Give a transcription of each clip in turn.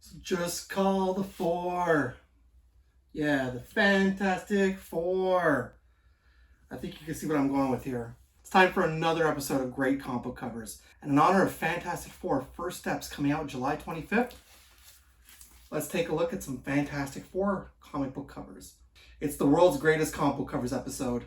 So just call the four. Yeah, the Fantastic Four. I think you can see what I'm going with here. It's time for another episode of Great Comic Book Covers. And in honor of Fantastic Four First Steps coming out July 25th, let's take a look at some Fantastic Four comic book covers. It's the world's greatest comic book covers episode.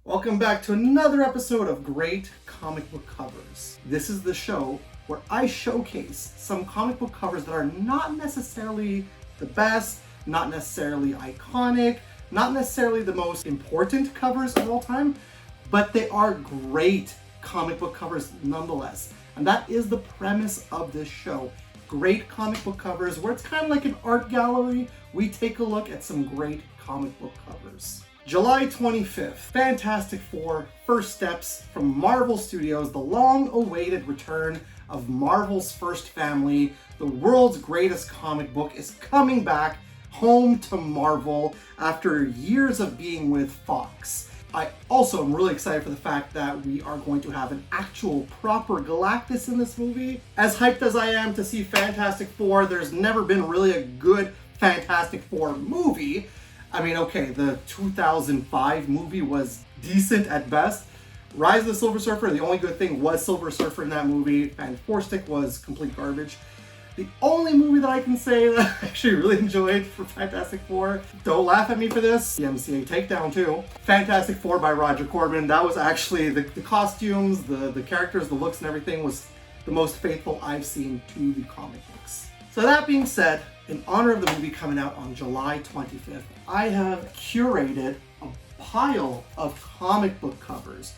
Welcome back to another episode of Great Comic Book Covers. This is the show where I showcase some comic book covers that are not necessarily the best, not necessarily iconic, not necessarily the most important covers of all time, but they are great comic book covers nonetheless. And that is the premise of this show. Great comic book covers, where it's kind of like an art gallery. We take a look at some great comic book covers. July 25th, Fantastic Four First Steps from Marvel Studios, the long-awaited return of Marvel's first family. The world's greatest comic book is coming back home to Marvel after years of being with Fox. I also am really excited for the fact that we are going to have an actual proper Galactus in this movie. As hyped as I am to see Fantastic Four, there's never been really a good Fantastic Four movie. I mean, okay, the 2005 movie was decent at best. Rise of the Silver Surfer, the only good thing was Silver Surfer in that movie, and Four Stick was complete garbage. The only movie that I can say that I actually really enjoyed for Fantastic Four, don't laugh at me for this, the MCA Takedown 2. Fantastic Four by Roger Corman. That was actually, the costumes, the characters, the looks and everything was the most faithful I've seen to the comic books. So that being said, in honor of the movie coming out on July 25th, I have curated a pile of comic book covers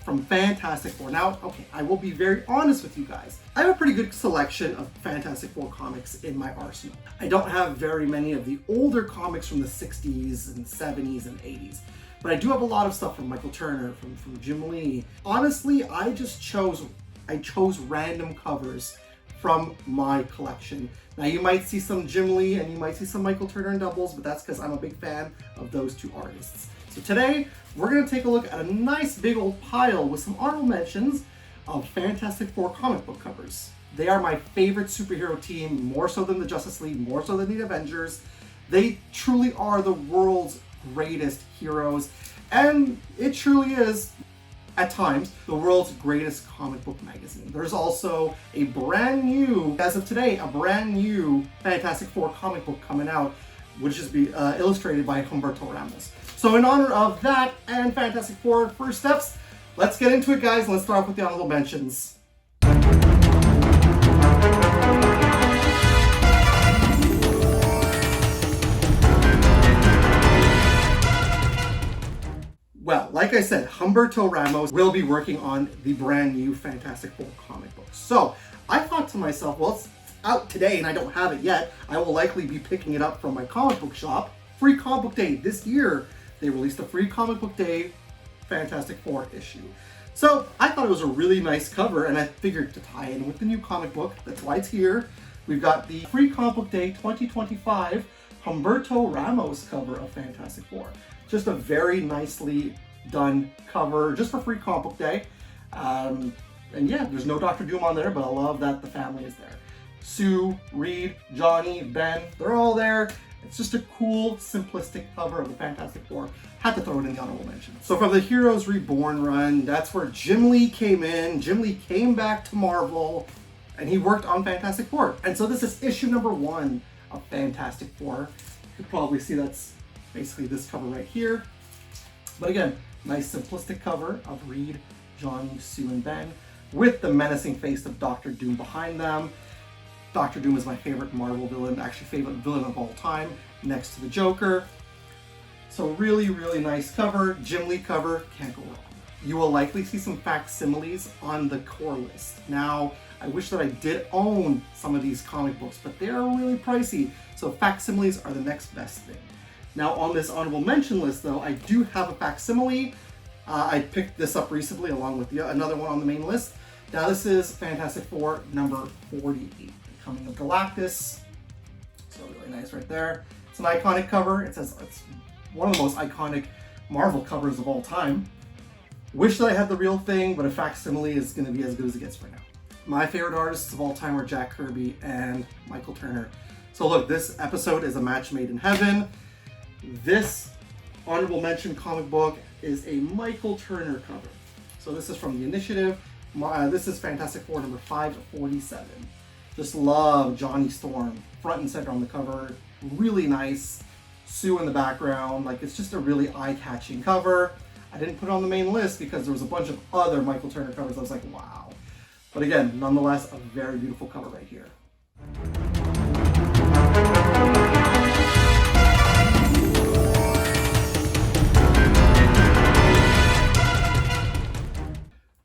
from Fantastic Four. Now, okay, I will be very honest with you guys. I have a pretty good selection of Fantastic Four comics in my arsenal. I don't have very many of the older comics from the 60s and 70s and 80s, but I do have a lot of stuff from Michael Turner, from Jim Lee. Honestly, I chose random covers from my collection. Now you might see some Jim Lee and you might see some Michael Turner and doubles, but that's because I'm a big fan of those two artists. So today, we're gonna take a look at a nice big old pile with some honorable mentions of Fantastic Four comic book covers. They are my favorite superhero team, more so than the Justice League, more so than the Avengers. They truly are the world's greatest heroes, and it truly is, at times, the world's greatest comic book magazine. There's also a brand new, as of today, a brand new Fantastic Four comic book coming out, which is illustrated by Humberto Ramos. So in honor of that and Fantastic Four First Steps, let's get into it, guys. Let's start off with the honorable mentions. Well, like I said, Humberto Ramos will be working on the brand new Fantastic Four comic book. So I thought to myself, well, it's out today and I don't have it yet. I will likely be picking it up from my comic book shop. Free Comic Book Day this year. They released a Free Comic Book Day Fantastic Four issue. So I thought it was a really nice cover, and I figured to tie in with the new comic book, that's why it's here. We've got the Free Comic Book Day 2025 Humberto Ramos cover of Fantastic Four. Just a very nicely done cover, just for Free Comic Book Day. And yeah, there's no Dr. Doom on there, but I love that the family is there. Sue, Reed, Johnny, Ben, they're all there. It's just a cool, simplistic cover of the Fantastic Four. Had to throw it in the honorable mentions. So from the Heroes Reborn run, that's where Jim Lee came in. Jim Lee came back to Marvel, and he worked on Fantastic Four. And so this is issue number 1 of Fantastic Four. You can probably see that's basically this cover right here. But again, nice simplistic cover of Reed, Johnny, Sue, and Ben, with the menacing face of Dr. Doom behind them. Dr. Doom is my favorite Marvel villain, actually favorite villain of all time, next to the Joker. So really, really nice cover. Jim Lee cover, can't go wrong. You will likely see some facsimiles on the core list. Now, I wish that I did own some of these comic books, but they're really pricey, so facsimiles are the next best thing. Now on this honorable mention list though, I do have a facsimile. I picked this up recently along with another one on the main list. Now this is Fantastic Four number 48, Coming of Galactus. So really nice right there. It's an iconic cover. It says it's one of the most iconic Marvel covers of all time. Wish that I had the real thing, but a facsimile is going to be as good as it gets right now. My favorite artists of all time are Jack Kirby and Michael Turner. So look, this episode is a match made in heaven. This honorable mention comic book is a Michael Turner cover. So this is from the Initiative. This is Fantastic Four number 547. Just love Johnny Storm, front and center on the cover. Really nice. Sue in the background. Like, it's just a really eye-catching cover. I didn't put it on the main list because there was a bunch of other Michael Turner covers. I was like, wow. But again, nonetheless, a very beautiful cover right here.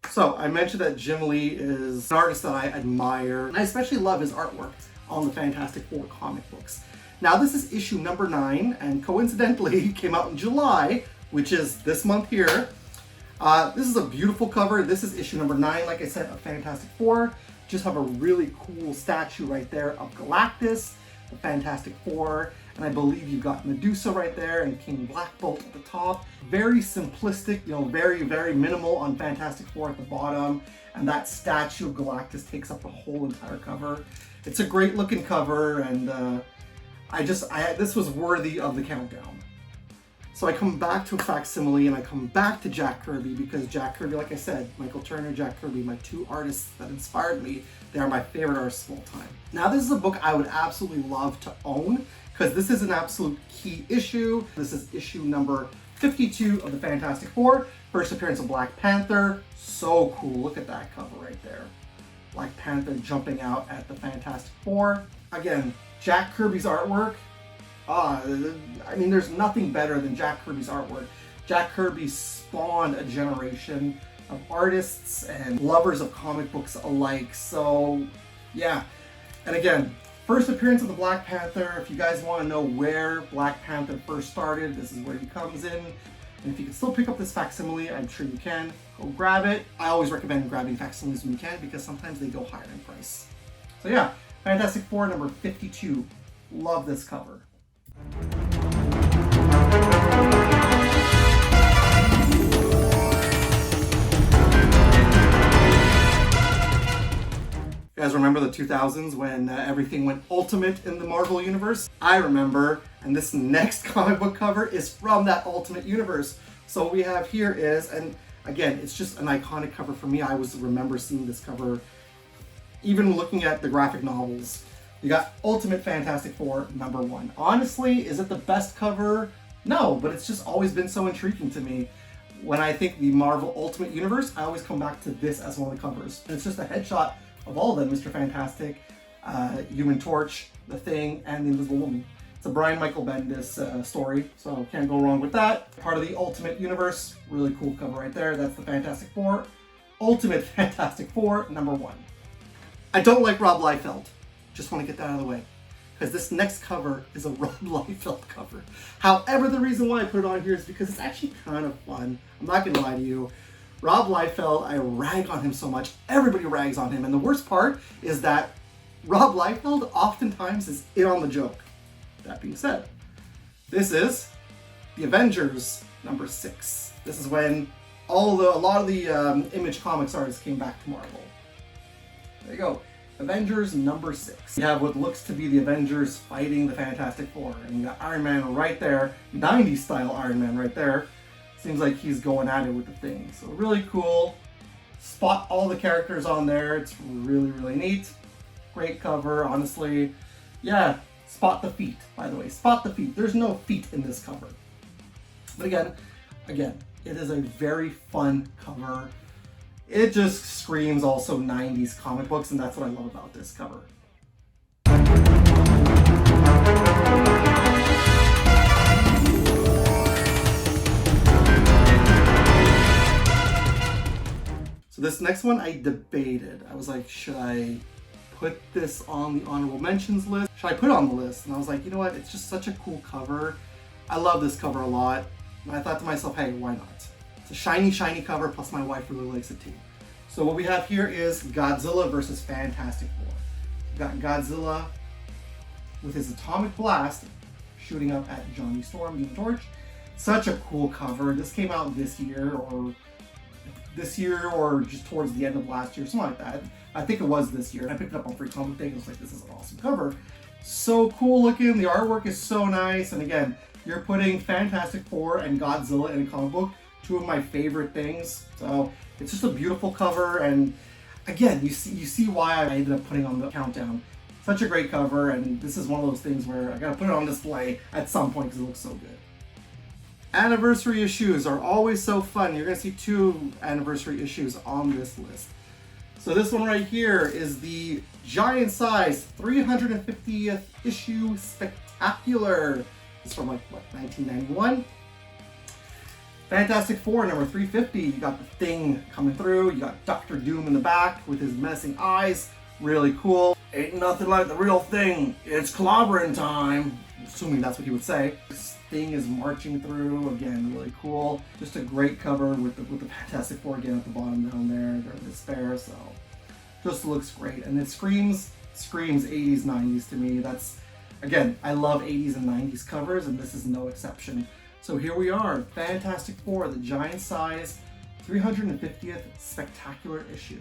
So I mentioned that Jim Lee is an artist that I admire, and I especially love his artwork on the Fantastic Four comic books. Now this is issue number 9, and coincidentally came out in July, which is this month here. This is a beautiful cover. This is issue number 9, like I said, of Fantastic Four. Just have a really cool statue right there of Galactus, the Fantastic Four, and I believe you've got Medusa right there and King Black Bolt at the top. Very simplistic, very, very minimal on Fantastic Four at the bottom, and that statue of Galactus takes up the whole entire cover. It's a great looking cover, and this was worthy of the countdown. So I come back to a facsimile and I come back to Jack Kirby because Jack Kirby, like I said, Michael Turner, Jack Kirby, my two artists that inspired me. They are my favorite artists of all time. Now this is a book I would absolutely love to own because this is an absolute key issue. This is issue number 52 of the Fantastic Four. First appearance of Black Panther. So cool, look at that cover right there. Black Panther jumping out at the Fantastic Four. Again, Jack Kirby's artwork. I mean, there's nothing better than Jack Kirby's artwork. Jack Kirby spawned a generation of artists and lovers of comic books alike. So, yeah. And again, first appearance of the Black Panther. If you guys want to know where Black Panther first started, this is where he comes in. And if you can still pick up this facsimile, I'm sure you can. Go grab it. I always recommend grabbing facsimiles when you can because sometimes they go higher in price. So yeah, Fantastic Four number 52. Love this cover. You guys remember the 2000s when everything went ultimate in the Marvel Universe? I remember, and this next comic book cover is from that ultimate universe. So what we have here is, and again, it's just an iconic cover for me. I remember seeing this cover, even looking at the graphic novels. You got Ultimate Fantastic Four number 1. Honestly, is it the best cover? No, but it's just always been so intriguing to me. When I think the Marvel Ultimate Universe, I always come back to this as one of the covers. And it's just a headshot of all of them, Mr. Fantastic, Human Torch, The Thing, and the Invisible Woman. It's a Brian Michael Bendis story, so can't go wrong with that. Part of the Ultimate Universe, really cool cover right there. That's the Fantastic Four. Ultimate Fantastic Four number 1. I don't like Rob Liefeld. Just want to get that out of the way. Because this next cover is a Rob Liefeld cover. However, the reason why I put it on here is because it's actually kind of fun. I'm not going to lie to you. Rob Liefeld, I rag on him so much. Everybody rags on him. And the worst part is that Rob Liefeld oftentimes is in on the joke. That being said, this is the Avengers number 6. This is when a lot of the Image Comics artists came back to Marvel. There you go. Avengers number 6. You have what looks to be the Avengers fighting the Fantastic Four. And you got Iron Man right there. 90s style Iron Man right there. Seems like he's going at it with the Thing. So really cool. Spot all the characters on there. It's really, really neat. Great cover, honestly. Yeah, spot the feet, by the way. Spot the feet. There's no feet in this cover. But again, it is a very fun cover. It just screams also 90s comic books, and that's what I love about this cover. So this next one I debated. I was like, should I put this on the honorable mentions list? Should I put it on the list? And I was like, you know what? It's just such a cool cover. I love this cover a lot. And I thought to myself, hey, why not? It's a shiny, shiny cover, plus my wife really likes it too. So what we have here is Godzilla versus Fantastic Four. We've got Godzilla with his atomic blast shooting up at Johnny Storm, Human Torch. Such a cool cover. This came out this year or just towards the end of last year, something like that. I think it was this year. I picked it up on Free Comic Day. I was like, this is an awesome cover. So cool looking. The artwork is so nice. And again, you're putting Fantastic Four and Godzilla in a comic book, two of my favorite things. So it's just a beautiful cover. And again, you see why I ended up putting on the countdown. Such a great cover. And this is one of those things where I got to put it on display at some point because it looks so good. Anniversary issues are always so fun. You're going to see 2 anniversary issues on this list. So this one right here is the giant size 350th issue Spectacular. It's from like, what, 1991? Fantastic Four number 350. You got the Thing coming through. You got Doctor Doom in the back with his menacing eyes. Really cool. Ain't nothing like the real Thing. It's clobbering time. Assuming that's what he would say. This Thing is marching through. Again, really cool. Just a great cover with the Fantastic Four again at the bottom down there. They're in despair, so just looks great. And it screams 80s, 90s to me. That's, again, I love 80s and 90s covers, and this is no exception. So here we are, Fantastic Four, the giant size, 350th Spectacular issue.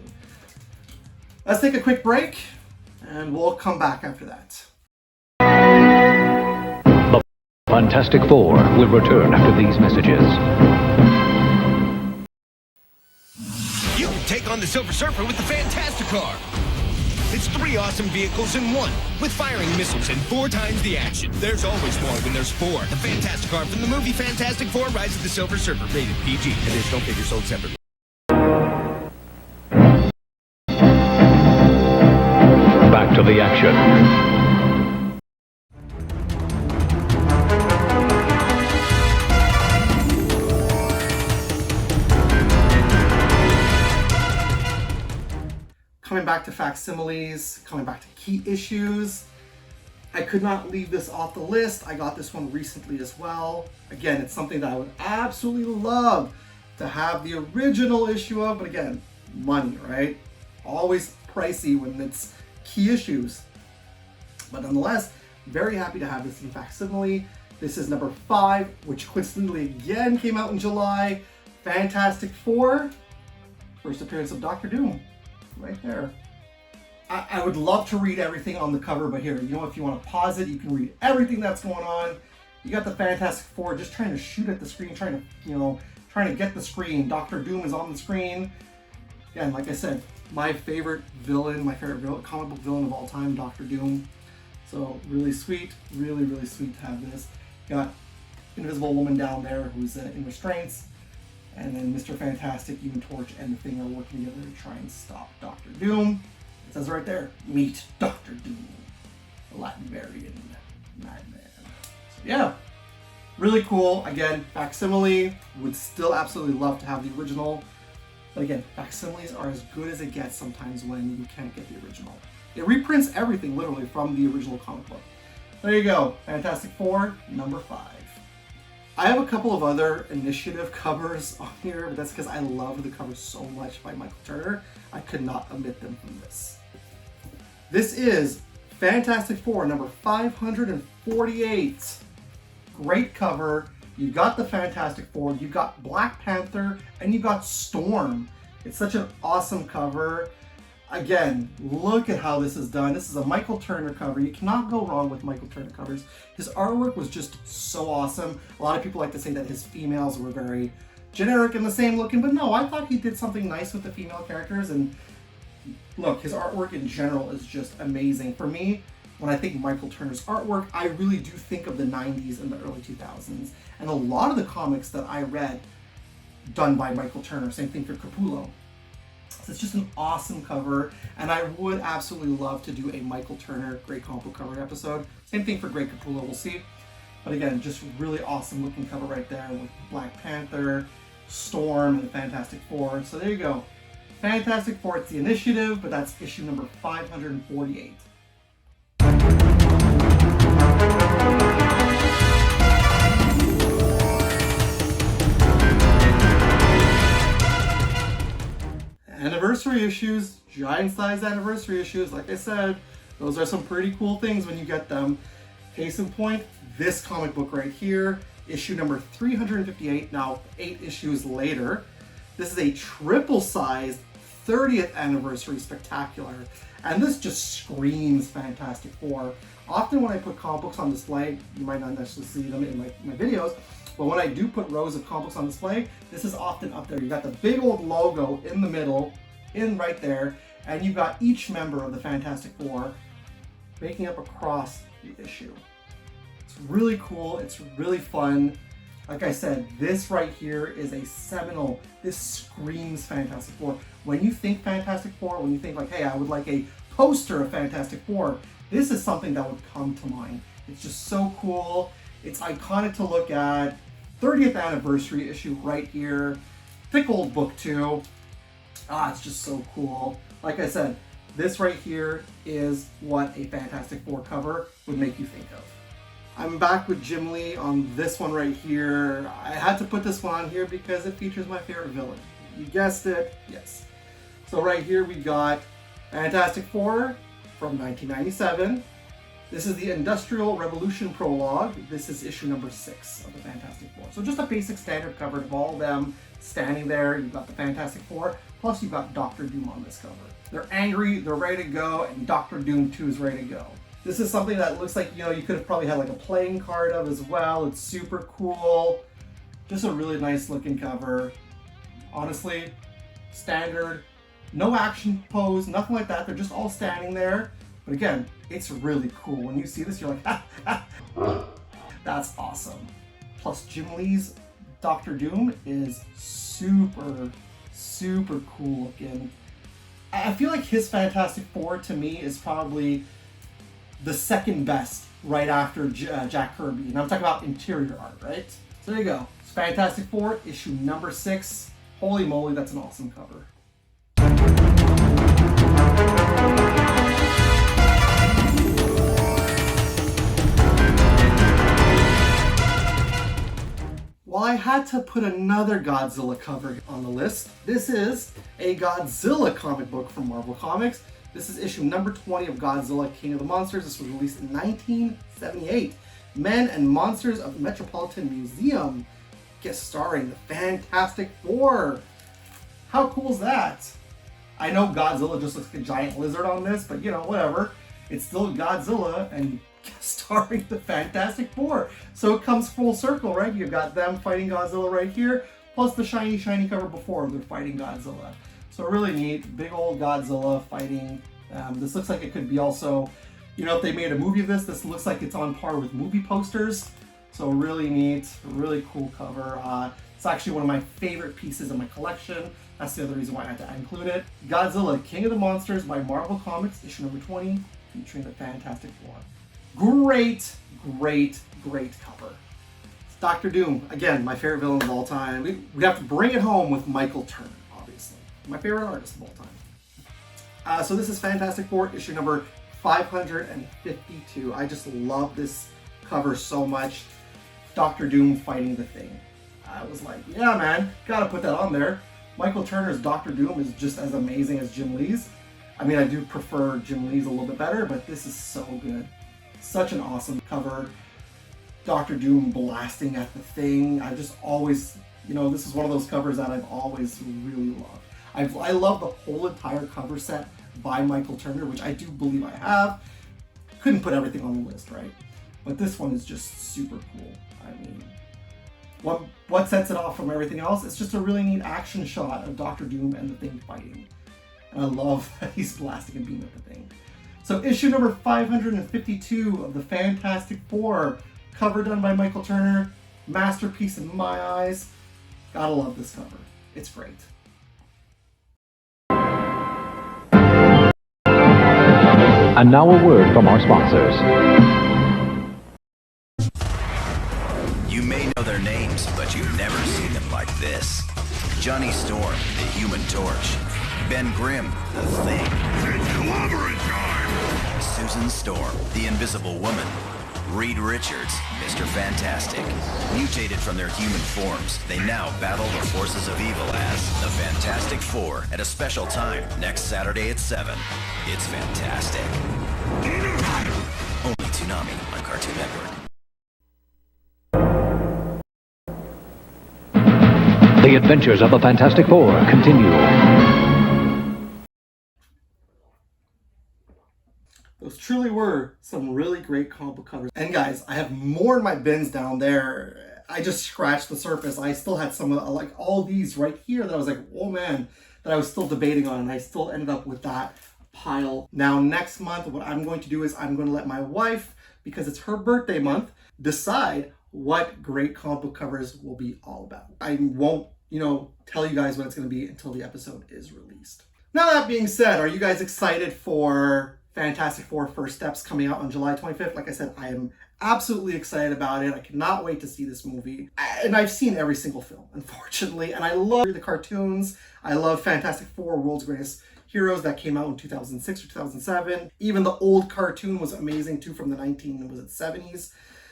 Let's take a quick break, and we'll come back after that. The Fantastic Four will return after these messages. You can take on the Silver Surfer with the Fantastic Car. It's 3 awesome vehicles in one, with firing missiles and 4 times the action. There's always more when there's 4. The Fantastic Car from the movie Fantastic Four: Rise of the Silver Surfer, rated PG. Additional figures sold separately. Back to the action. Coming back to facsimiles, coming back to key issues. I could not leave this off the list. I got this one recently as well. Again, it's something that I would absolutely love to have the original issue of, but again, money, right? Always pricey when it's key issues. But nonetheless, very happy to have this in facsimile. This is number 5, which coincidentally again came out in July. Fantastic Four, first appearance of Doctor Doom. Right there. I would love to read everything on the cover, but here, you know, if you want to pause it, you can read everything that's going on. You got the Fantastic Four just trying to shoot at the screen, trying to get the screen. Doctor Doom is on the screen. Again, like I said, my favorite comic book villain of all time, Doctor Doom. So really sweet, really sweet to have this. Got Invisible Woman down there who's in restraints. And then Mr. Fantastic, Human Torch, and the Thing are working together to try and stop Doctor Doom. It says right there, meet Doctor Doom, the Latvian madman. So yeah, really cool. Again, facsimile, would still absolutely love to have the original. But again, facsimiles are as good as it gets sometimes when you can't get the original. It reprints everything literally from the original comic book. There you go, Fantastic Four, number 5. I have a couple of other initiative covers on here, but that's because I love the cover so much by Michael Turner. I could not omit them from this. This is Fantastic Four, number 548. Great cover. You got the Fantastic Four, you got Black Panther, and you got Storm. It's such an awesome cover. Again, look at how this is done. This is a Michael Turner cover. You cannot go wrong with Michael Turner covers. His artwork was just so awesome. A lot of people like to say that his females were very generic and the same looking, but no, I thought he did something nice with the female characters. And look, his artwork in general is just amazing. For me, when I think Michael Turner's artwork, I really do think of the 90s and the early 2000s. And a lot of the comics that I read done by Michael Turner, same thing for Capullo. So it's just an awesome cover, and I would absolutely love to do a Michael Turner Great Comic Book Cover episode. Same thing for Great Capullo, we'll see. But again, just really awesome looking cover right there with Black Panther, Storm, and the Fantastic Four. So there you go. Fantastic Four, it's the initiative, but that's issue number 548. Anniversary issues, giant size anniversary issues. Like I said, Those are some pretty cool things when you get them. Case in point, this comic book right here, issue number 358, now 8 issues later. This is a triple-sized 30th anniversary spectacular, and this just screams Fantastic Four. Often when I put comic books on display, you might not necessarily see them in my videos, but when I do put rows of comic books on display, this is often up there. You got the big old logo in the middle, right there, and you've got each member of the Fantastic Four making up across the issue. It's really cool, it's really fun. Like I said, this right here is a seminal, this screams Fantastic Four. When you think Fantastic Four, when you think like, hey, I would like a poster of Fantastic Four, this is something that would come to mind. It's just so cool. It's iconic to look at. 30th anniversary issue right here. Thick old book too. It's just so cool. Like I said, this right here is what a Fantastic Four cover would make you think of. I'm back with Jim Lee on this one right here. I had to put this one on here because it features my favorite villain. You guessed it, yes. So right here we got Fantastic Four from 1997. This is the Industrial Revolution prologue. This is issue number 6 of the Fantastic Four. So just a basic standard cover of all of them standing there. You've got the Fantastic Four, plus you've got Dr. Doom on this cover. They're angry, they're ready to go, and Dr. Doom 2 is ready to go. This is something that looks like, you know, you could have probably had like a playing card of as well. It's super cool. Just a really nice looking cover. Honestly, standard. No action pose, nothing like that. They're just all standing there. But again, it's really cool. When you see this, you're like, ha, ha. That's awesome. Plus Jim Lee's Dr. Doom is super, super cool looking. I feel like his Fantastic Four to me is probably the second best right after Jack Kirby. And I'm talking about interior art, right? So there you go. It's Fantastic Four, issue number 6. Holy moly, that's an awesome cover. Well, I had to put another Godzilla cover on the list. This is a Godzilla comic book from Marvel Comics. This is issue number 20 of Godzilla King of the Monsters. This was released in 1978. Men and Monsters of the Metropolitan Museum, guest starring the Fantastic Four. How cool is that? I know Godzilla just looks like a giant lizard on this, but you know, whatever. It's still Godzilla and guest starring the Fantastic Four. So it comes full circle, right? You've got them fighting Godzilla right here, plus the shiny cover before they're fighting Godzilla. So really neat, big old Godzilla fighting. This looks like it could be also, you know, if they made a movie of this looks like it's on par with movie posters. So really neat, really cool cover. It's actually one of my favorite pieces in my collection. That's the other reason why I had to include it. Godzilla King of the Monsters by Marvel Comics, issue number 20, featuring the Fantastic Four. Great, great, great cover. It's Dr. Doom, again, my favorite villain of all time. We have to bring it home with Michael Turner, obviously. My favorite artist of all time. So this is Fantastic Four, issue number 552. I just love this cover so much. Dr. Doom fighting the Thing. I was like, yeah, man, gotta put that on there. Michael Turner's Dr. Doom is just as amazing as Jim Lee's. I mean, I do prefer Jim Lee's a little bit better, but this is so good. Such an awesome cover. Dr. Doom blasting at the Thing. I just always, you know, this is one of those covers that I've always really loved. I love the whole entire cover set by Michael Turner, which I do believe I have. Couldn't put everything on the list, right? But this one is just super cool. I mean, what sets it off from everything else? It's just a really neat action shot of Dr. Doom and the Thing fighting. And I love that he's blasting a beam at the Thing. So issue number 552 of the Fantastic Four, cover done by Michael Turner, masterpiece in my eyes. Gotta love this cover. It's great. And now a word from our sponsors. You may know their names, but you've never seen them like this. Johnny Storm, the Human Torch. Ben Grimm, the Thing. It's clobbering time! Susan Storm, the Invisible Woman. Reed Richards, Mr. Fantastic. Mutated from their human forms, they now battle the forces of evil as the Fantastic Four at a special time next Saturday at 7. It's fantastic. Only Toonami on Cartoon Network. The adventures of the Fantastic Four continue. Those truly were some really great comic book covers. And guys, I have more in my bins down there. I just scratched the surface. I still had some of like all these right here that I was like, oh man, that I was still debating on, and I still ended up with that pile. Now next month, what I'm going to do is I'm going to let my wife, because it's her birthday month, decide what great comic book covers will be all about. I won't, tell you guys what it's going to be until the episode is released. Now that being said, are you guys excited for Fantastic Four First Steps coming out on July 25th? Like I said, I am absolutely excited about it. I cannot wait to see this movie. And I've seen every single film, unfortunately. And I love the cartoons. I love Fantastic Four, World's Greatest Heroes, that came out in 2006 or 2007. Even the old cartoon was amazing too, from the 70s.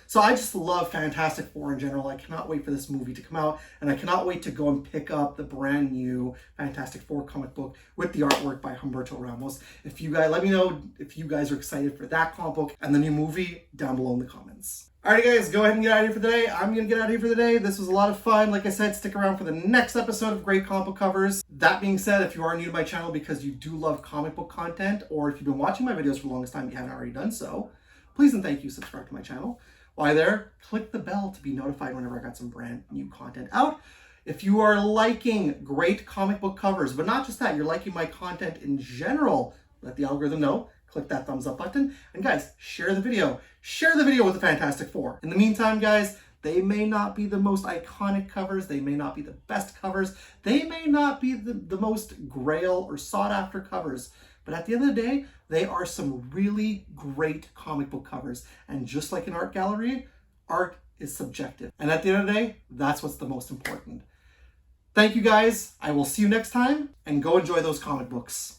So I just love Fantastic Four in general. I cannot wait for this movie to come out, and I cannot wait to go and pick up the brand new Fantastic Four comic book with the artwork by Humberto Ramos. If you guys, let me know if you guys are excited for that comic book and the new movie down below in the comments. Alright guys, go ahead and get out of here for the day. I'm going to get out of here for the day. This was a lot of fun. Like I said, stick around for the next episode of Great Comic Book Covers. That being said, if you are new to my channel because you do love comic book content, or if you've been watching my videos for the longest time and you haven't already done so, please and thank you, subscribe to my channel. While there, click the bell to be notified whenever I got some brand new content out. If you are liking great comic book covers, but not just that, you're liking my content in general, let the algorithm know. Click that thumbs up button. And guys, share the video. Share the video with the Fantastic Four. In the meantime, guys, they may not be the most iconic covers. They may not be the best covers. They may not be the most grail or sought after covers. But at the end of the day, they are some really great comic book covers. And just like an art gallery, art is subjective. And at the end of the day, that's what's the most important. Thank you guys. I will see you next time, and go enjoy those comic books.